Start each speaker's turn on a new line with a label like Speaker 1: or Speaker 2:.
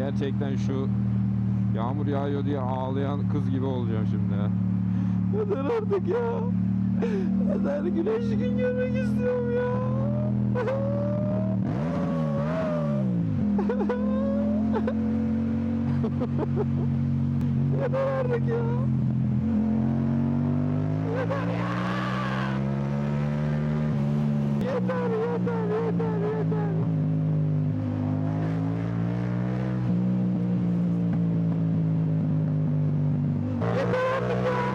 Speaker 1: Gerçekten şu yağmur yağıyor diye ağlayan kız gibi olacağım şimdi. Yeter artık ya. Yeter, güneşli gün görmek istiyorum ya. Yeter artık ya. Yeter ya. Yeter yeter.